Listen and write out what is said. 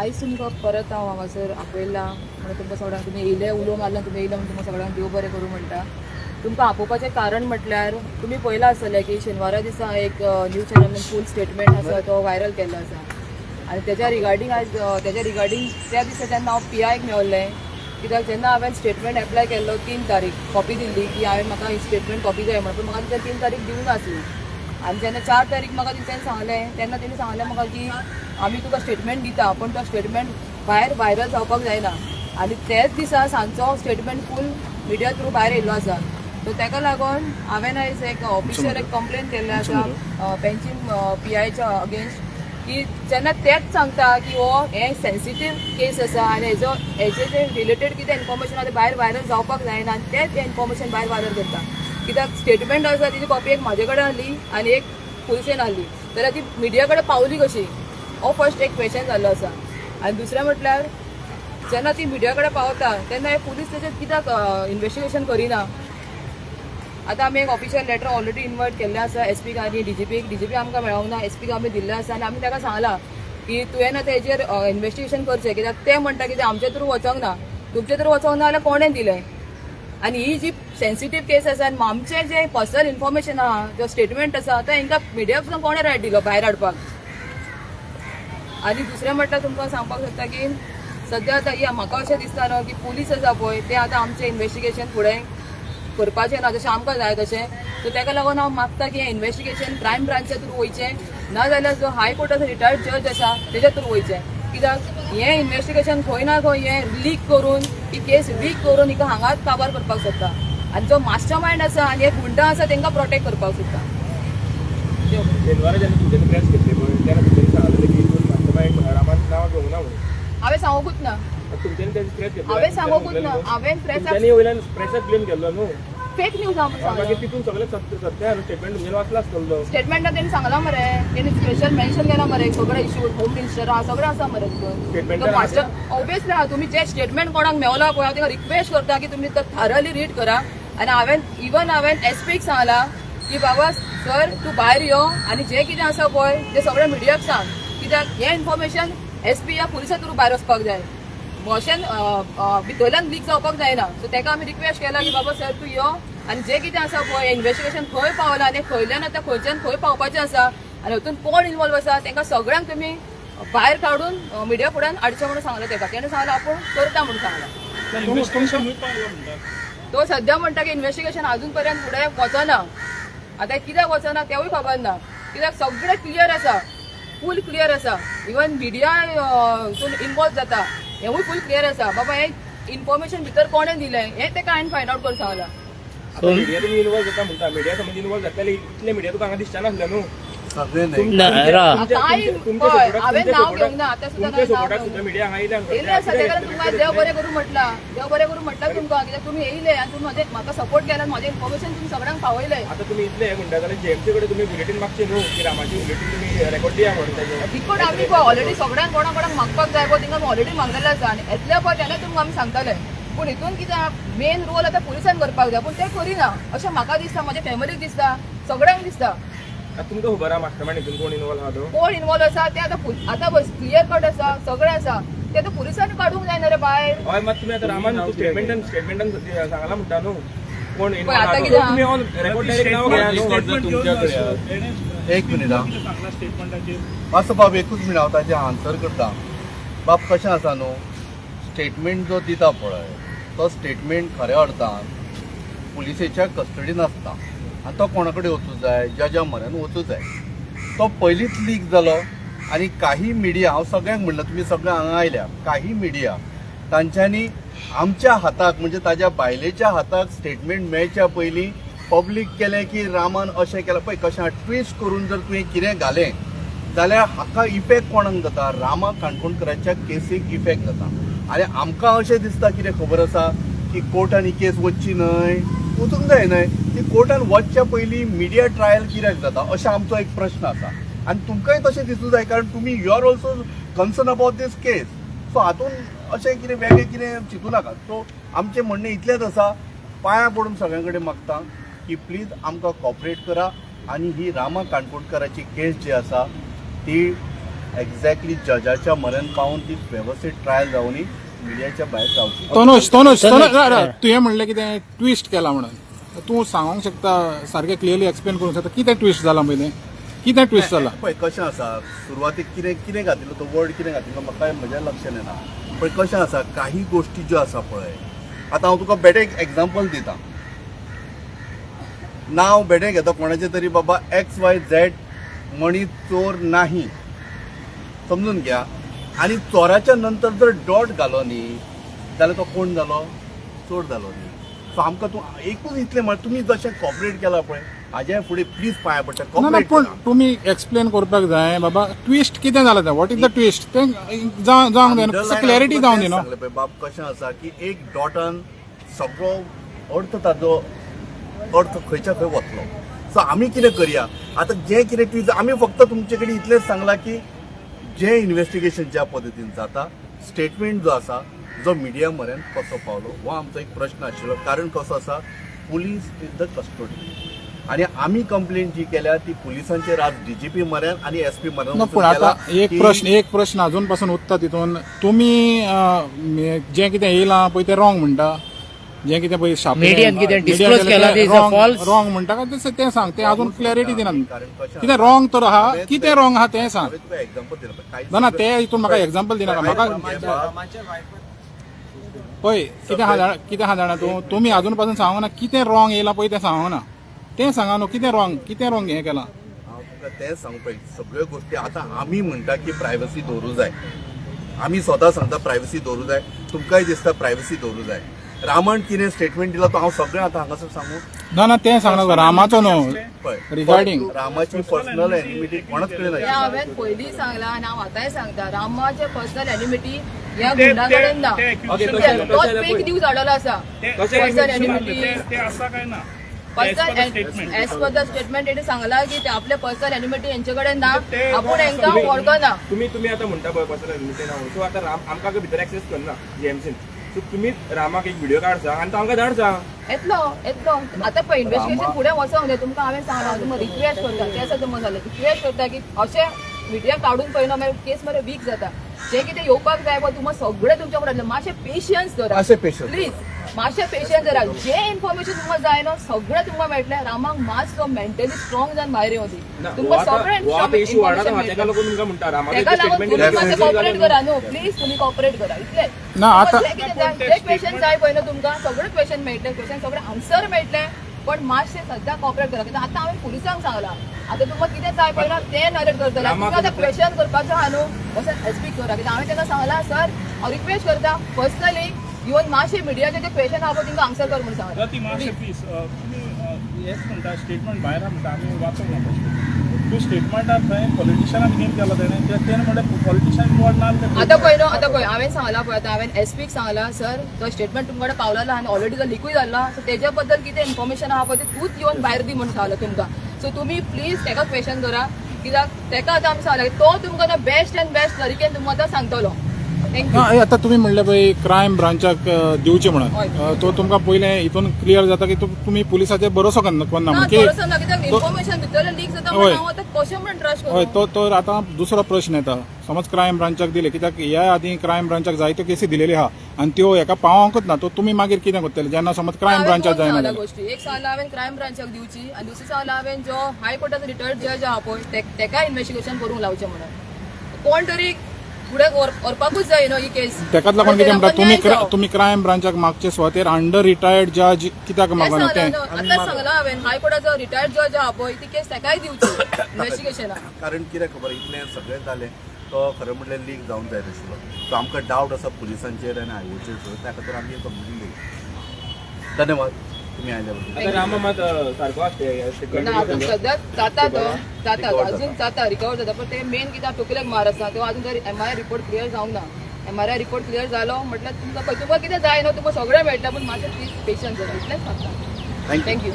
आयज तुमकां परत हांव हांगासर आपयला म्हणून तुमकां सगळ्यांक तुमी येयले उलोवंक लागला तुमी येयले म्हणून तुमकां सगळ्यांक देव बरें करूं म्हणटा. तुमकां आपोवपाचें कारण म्हटल्यार तुमी पळयलां आसतलें की शेनवारा दिसा एक न्यूज चॅनलान फूल स्टेटमेंट आसा तो व्हायरल केल्लो आसा आनी तेज्या रिगार्डींग त्या दिसा जेन्ना हांव PIक मेळ्ळें कित्याक जेन्ना हांवें स्टेटमेंट एप्लाय केल्लो 3 तारीख कॉपी दिल्ली की हांवें म्हाका ही स्टेटमेंट कॉपी जाय म्हणून म्हाका तिका 3 तारीख दिवंक नासली आनी जेन्ना 4 तारीख म्हाका तेंच्यांनी सांगलें तेन्ना तेणी सांगलें म्हाका की आमी तुका स्टेटमेंट दिता पण तो स्टेटमेंट भायर व्हायरल जावपाक जायना आनी तेच दिसा सांजचो स्टेटमेंट फूल मिडिया थ्रू भायर येयल्लो आसा. सो ताका लागून हांवें आयज एक ऑफिशियल एक कंप्लेन केल्लें आसा पेन्शीन PIच्या अगेन्स्ट की जेन्ना तेच सांगता की हो हे सेन्सिटीव केस आसा आनी हेजे जे रिलेटेड कितें इन्फॉर्मेशन आसा तें भायर व्हायरल जावपाक जायना आनी तेच हें इन्फॉर्मेशन भायर व्हायरल करता कित्याक स्टेटमेंट आसा तिची कॉपी एक म्हाजे कडेन आहली आनी एक पुलिसेन आहली जाल्यार ती मिडिया कडेन पावली कशी हो फर्स्ट एक क्वेश्चन जाल्लो आसा. आनी दुसरें म्हटल्यार जेन्ना ती मिडिया कडेन पावता तेन्ना हे पुलीस तेजेर कित्याक इन्वेस्टिगेशन करिना. आतां आमी एक ऑफिशियल लेटर ऑलरेडी इन्वायट केल्लें आसा SPक आनी DGP आमकां मेळोंक ना SPक आमी दिल्लें आसा आनी आमी ताका सांगलां की तुवें आतां हेजेर इन्वेस्टिगेशन करचें कित्याक ते म्हणटा की आमचे थ्रू वचोंक ना तुमचे थ्रू वचोंक ना जाल्यार कोणें दिलें आनी ही जी सेन्सिटीव केस आसा आनी आमचें जे पर्सनल इन्फॉर्मेशन आहा जो स्टेटमेंट आसा तो हांकां मिडियाक सुद्दां कोणें रायट दिलो भायर हाडपाक. आनी दुसरें म्हटल्यार तुमकां सांगपाक सोदता की सद्या आतां म्हाका अशें दिसता न्हू की पुलीस आसा पळय ते आतां आमचें इन्वेस्टिगेशन फुडें करपाचें ना जशें आमकां जाय तशें. सो ताका लागून हांव मागता की हें इन्वेस्टिगेशन क्रायम ब्रांचच्या थ्रू वयचें नाजाल्यार जो हायकोर्टाचो रिटायर्ड जज आसा तेज्या थ्रू वयचें कित्याक हें इन्वेस्टिगेशन खंय ना खंय हें लीक करून ही केस वीक करून हिका हांगाच काबार करपाक सोदता आनी जो मास्टर मायंड आसा आनी हे गुंडा आसा तांकां प्रोटेक्ट करपाक सोदता. हांवें सांगूंकूच ना हांवें सांगूंकूच ना हांवें प्रेसाक ब्लेम केल्लो न्हू फेक न्यूज तितून सगळें सत्य स्टेटमेंट तुमगेलो वाचला आसतलो स्टेटमेंटान तेणी सांगला मरे तेणी स्पेशल मेन्शन केला मरे सगळे इश्यू होम मिनिस्टर आहा सगळें आसा मरे तितून मास्टर ऑब्वियसली आहा तुमी जे स्टेटमेंट कोणाक मेवला पळय हांव ताका रिक्वेस्ट करता की तुमी तो थारली रीड करा आनी हांवें SPक सांगला की बाबा सर तूं भायर यो आनी जें कितें आसा पळय तें सगळें मिडियाक सांग कित्याक हें इन्फॉर्मेशन SP या पुलिसा थ्रू भायर वचपाक जाय मोशन भितरल्यान लीक जावपाक जायना. सो ताका आमी रिक्वेस्ट केला की बाबा सर तूं यो आनी जें कितें आसा पळय इन्वेस्टिगेशन खंय पावलां आनी खंयल्यान आतां खंयच्यान खंय पावपाचें आसा आनी हातून कोण इन्वॉल्व आसा तांकां सगळ्यांक तुमी भायर काडून मिडिया फुड्यान हाडचें म्हणून सांगलें ताका तेणें सांगलें आपूण करता म्हणून सांगलां. तो सद्या म्हणटा की इन्वेस्टिगेशन अजून पर्यंत फुडें वचना आतां कित्याक वचना तेवूय खबर ना कित्याक सगळें क्लियर आसा फूल क्लियर आसा इवन मिडिया हितून इन्वॉल्व जाता हेवूय फूल क्लियर आसा बाबा हें इन्फॉर्मेशन भितर कोणें दिलें हें ताका हांवें फायंड आउट करून सांगलां. मिडिया तुमी इन्वॉल्व जाता म्हणटा मिडिया समज इन्वॉल्व जातले इतले मिडिया तुका हांगा दिसता नासलें न्हू हांवें नांव घेवंक ना आतां सुद्दां मिडिया हांगा येयले आसा ताका तुमकां देव बरें करूं म्हटलां तुमकां कित्याक तुमी येयले आनी तुमी म्हाका सपोर्ट केला म्हाजें इन्फॉर्मेशन तुमी सगळ्यांक पावयलें. आतां तुमी इतले हें म्हणटा जाल्यार JMC कडेन तुमी बुलेटीन मागचें न्हू की रामाची बुलेटीन तुमी रेकॉर्ड दिया म्हणून ताजें रिकॉर्ड आमी पळय ऑलरेडी सगळ्यांक कोणाक मागपाक जाय पळय तिंगा ऑलरेडी मागलेलें आसा आनी येतल्या पळय तेन्ना तुमकां आमी सांगतले पूण हितून कितें मेन रोल आतां पुलिसान करपाक जाय पूण ते करिना अशें म्हाका दिसता म्हाज्या फॅमिलीक दिसता सगळ्यांक दिसता. तुमकां खबर आहा मास्टर मायंड हितून कोण इन्वॉल्व आहा तो कोण इन्वॉल्व आसा ते आतां बस क्लियर कट आसा सगळें आसा ते आतां पुलिसांनी काडूंक जाय ना रे भायर. हय मात तुमी आतां रामान स्टेटमेंटान सांगला म्हणटा न्हू कोण आतां कितें तुमी ऑन रेकॉर्ड डायरेक्ट नांव घेया न्हू. एक मिनिट मातसो बाब एकूच मिनिट हांव ताचें आन्सर करता. बाब कशें आसा न्हू स्टेटमेंट जो दिता पळय तो स्टेटमेंट खऱ्या अर्थान पुलिसेच्या कस्टडीन आसता आनी तो कोणा कडेन वचूं जाय जजा म्हऱ्यान वचूं जाय. तो पयलींच लीक जालो आनी काही मिडिया हांव सगळ्यांक म्हणला तुमी सगळे हांगा आयल्या काही मिडिया तांच्यांनी आमच्या हाताक म्हणजे ताज्या बायलेच्या हाताक स्टेटमेंट मेळच्या पयलीं पब्लीक केलें की रामान अशें केलां पळय कशें ट्विस्ट करून जर तुवें कितें घालें जाल्यार हाका इफेक्ट कोणाक जाता रामा काणकोणकराच्या केसीक इफेक्ट जाता. आनी आमकां अशें दिसता कितें खबर आसा की कोर्टान ही केस वचची न्हय वचूंक जाय न्हय ती कोर्टान वचच्या पयलीं मिडिया ट्रायल कित्याक जाता अशें आमचो एक प्रश्न आसा आनी तुमकांय तशें दिसूं जाय कारण तुमी you are also concern about this case. So हातून अशें कितें वेगळें कितें चिंतू नाका. सो आमचें म्हणणें इतलेंच आसा पांयां पडून सगळ्यां कडेन मागता की प्लीज आमकां कॉपरेट करा आनी ही रामा काणकोणकराची केस जी आसा ती एक्झॅक्टली जजाच्या मरण पावून ती व्यवस्थित ट्रायल जावन मिडियाच्या भायर जावची. तोनूज तुवें म्हणलें कितें ट्विस्ट केला म्हणून तूं सांगूंक शकता सारकें क्लियरली एक्सप्लेन करूंक शकता कितें ट्विस्ट जाला पळय तें कितें ट्विस्ट जाला पळय कशें आसा सुरवातीक कितें घातिल्लो तो वर्ड कितें घातिल्लो म्हाका म्हज्या लक्षांत येना. पण कशें आसा काही गोष्टी ज्यो आसा पळय आतां हांव तुका बेटे एक्झाम्पल दितां. नांव बेटे घेता कोणाचें तरी बाबा XYZ मणी चोर नाही समजून घ्या आनी चोराच्या नंतर जर डॉट घालो न्ही जाल्यार तो कोण जालो चोर जालो न्ही. सो आमकां तूं एकूच इतलें म्हण तुमी जशें कॉपरेट केला पळय हाज्या फुडें प्लीज पांया पडटा ना कॉपरेट पूण तुमी एक्सप्लेन करपाक जाय बाबा ट्विस्ट कितें जालें तें वॉट इज द ट्विस्ट तें जावंक जाय क्लॅरिटी जावं दी न्हू. पळय बाब कशें आसा की एक डॉटान सगळो अर्थ ताजो अर्थ खंयच्या खंय वतलो. सो आमी कितें करया आतां जें कितें ट्विस्ट आमी फक्त तुमचे कडेन इतलेंच सांगलां की जें इन्व्हेस्टिगेशन ज्या पद्दतीन जाता स्टेटमेंट जो आसा जो मिडिया मेरेन कसो पावलो हो आमचो एक प्रश्न आशिल्लो. कारण कसो आसा पुलीस इज द कस्टोडी आनी आमी कंप्लेंट जी केल्या ती पुलिसांचेर आज DGP मेरेन आनी SP मेरेन पूण आतां एक प्रश्न अजून पासून उरता तितून तुमी जें कितें येयलां पळय तें रॉंग म्हणटा जें कितें पळय Median कितें disclose केलां ते is a false. रॉंग म्हणटा काय तें सांग तें अजून क्लॅरिटी दिना कारण कशें कितें रॉंग तर आहा कितें रॉंग आहा तें सांग. हांवें तुका एक्झाम्पल दिलें पळय कांय ना ना ते हितून म्हाका एक्झाम्पल दिनाका म्हाका पळय कितें आहा जाणा तूं तुमी अजून पासून सांगूंक ना कितें रॉंग येयलां पळय तें सांगूंक ना तें सांगा न्हू कितें रॉंग हें केलां. हांव तुका तें सांग पळय सगळ्यो गोश्टी आतां आमी म्हणटा की प्रायवसी दवरूं जाय आमी स्वता सांगता प्रायवसी दवरूं जाय तुमकांय दिसता प्रायवसी दवरूं जाय. रामन कितें स्टेटमेंट दिला तो हांव सगळें आतां हांगासर सांगू ना तें सांगना रामाचो न्हू पळय रिगार्डिंग रामाची पर्सनल एनिमिटी कोणाच कडेन तें ना. हांवें पयलीं सांगलां आनी हांव आतांय सांगता रामाचे पर्सनल एनिमिटी ह्या गुंडा कडेन ना. तोच फेक न्यूज हाडलो आसा personal enmity as per the statement तेणी सांगला की ते आपले पर्सनल एनिमिटी यांचे कडेन ना आपूण हांकां वळखना. तुम्ही आता म्हणता पळय पर्सनल एनिमिटी ना सो आता राम आमकां भितर एक्सेस करना GMCन सो तुम्ही रामाक एक व्हिडिओ काडसा आनी तो आमकां धाडसा. येतलो आतां पळय इन्व्हेस्टिगेशन फुडें वचोंक जाय तुमकां हांवें सांगलां तुमकां रिक्वेस्ट करता केस जमा जालें रिक्वेस्ट करता की अशें मिडिया काडून पळयना मागीर केस मरे वीक जाता. जें कितें येवपाक जाय पळय तुमकां सगळें तुमच्या कडेन मातशें पेशन्स धरा प्लीज मातशें पेशन्स धरा. जें इन्फॉर्मेशन तुमकां जाय न्हू सगळें तुमकां मेळटलें. रामाक मातसो मेंटली स्ट्रॉंग जावन भायर येवं दी तुमकां सगळें इन्फॉर्मेशन मेळटलें. ताका लागून तुमकां म्हणटा रामाचें तेका लागून स्टेटमेंट तुम्ही मातशें कॉपरेट करा न्हू प्लीज तुम्ही कॉपरेट करा इतलें. ना आतां जे क्वेश्चन जाय पळय न्हू तुमकां सगळे क्वेश्चन मेळटले क्वेश्चन सगळे आन्सर मेळटले पण मातशें सद्या कॉपरेट करा कित्याक आतां हांवें पुलिसांक सांगलां आतां तुमकां कितें जाय पळय ना तें नरेट करतलें. तुमकां आतां क्वेश्चन करपाचो आहा न्हू तशें SP करा कित्याक हांवें तेका सांगलां सर हांव रिक्वेस्ट करता पर्सनली येवन मातशें मिडियाचे जे क्वेश्चन आहा पळय तिंका आन्सर कर म्हणून सांगलां. हेच म्हणटा स्टेटमेंट भायर म्हणटा आमी वाचूंक ना स्टेटमेंटार थंय पॉलिटिशियनाक नेम केला तेणें म्हणटा पॉलिटिशियन इनवॉल्व ना आतां पळय हांवें सांगलां पळय आतां हांवें SPक सांगलां सर तो स्टेटमेंट तुमच्या कडेन पावलेलो आनी ऑलरेडी तो लिकूय जाल्लो सो तेज्या बद्दल कितें इन्फॉर्मेशन आहा पळय तें तूंच येवन भायर दी म्हणून सांगलां तुमकां. सो तुमी प्लीज तेका क्वेश्चन करा कित्याक तेका आतां आमी सांगलां तो तुमकां बेस्ट एंड बेस्ट तरिकेन तुमकां तो सांगतलो. थँक्यू. आतां तुमी म्हणलें पळय क्रायम ब्रांचाक दिवचें म्हणून तो तुमकां पयलें हितून क्लियर जाता की तुमी पुलिसाचेर भरोसो करना म्हणून कित्याक इन्फॉर्मेशन भितर लीक जाता म्हणून हांव आतां कशें म्हणून ट्रस्ट हय करूं. तो आतां दुसरो प्रश्न येता समज क्रायम ब्रांचाक दिले कित्याक ह्या आदीं क्रायम ब्रांचाक जायत्यो केसी दिलेली आहा आनी त्यो हेका पावोंकूच ना तो तुमी मागीर कितें करतले जेन्ना समज क्रायम ब्रांचाक जायना जाल्यार. गोष्टी एक सांगला हांवें क्रायम ब्रांचाक दिवची आनी दुसरी सांगला हांवें जो हायकोर्टाचो रिटायर्ड जज आहा पळय तेका इन्व्हेस्टिगेशन करूंक लावचें म्हणून. कोण तरी फुडें व्हरपाकूच जाय न्हू ही केस. तेकाच लागून कितें म्हणटा तुमी क्रायम ब्रांचाक मागचे सुवातेर अंडर रिटायर्ड जज कित्याक मागना तें आतां सांगलां हांवें हायकोर्टाचो रिटायर्ड जज आहा पळय ती केस तेकाय दिवची इन्व्हेस्टिगेशनाक. कारण कितें खबर इतलें सगळें जालें तो खरें म्हणल्यार लीक जावंक जाय नाशिल्लो. सो आमकां डावट आसा पुलिसांचेर आनी हायवेचेर त्या खातीर आमी कंप्लेन दिली. धन्यवाद तुम्ही आयल्या बद्दल. आता रामा मात सारको ना आतां सद्या जाता अजून जाता रिकवर जाता पण ते मेन कित्याक तकलेक मार आसा तो अजून जर MRI रिपोर्ट क्लियर जावंक ना. MRI रिपोर्ट क्लियर जालो म्हटल्यार तुमकां कितें जाय न्हू तुमकां सगळें मेळटलें पूण मातशें प्लीज पेशन्स जाता इतलेंच सांगता. थँक्यू.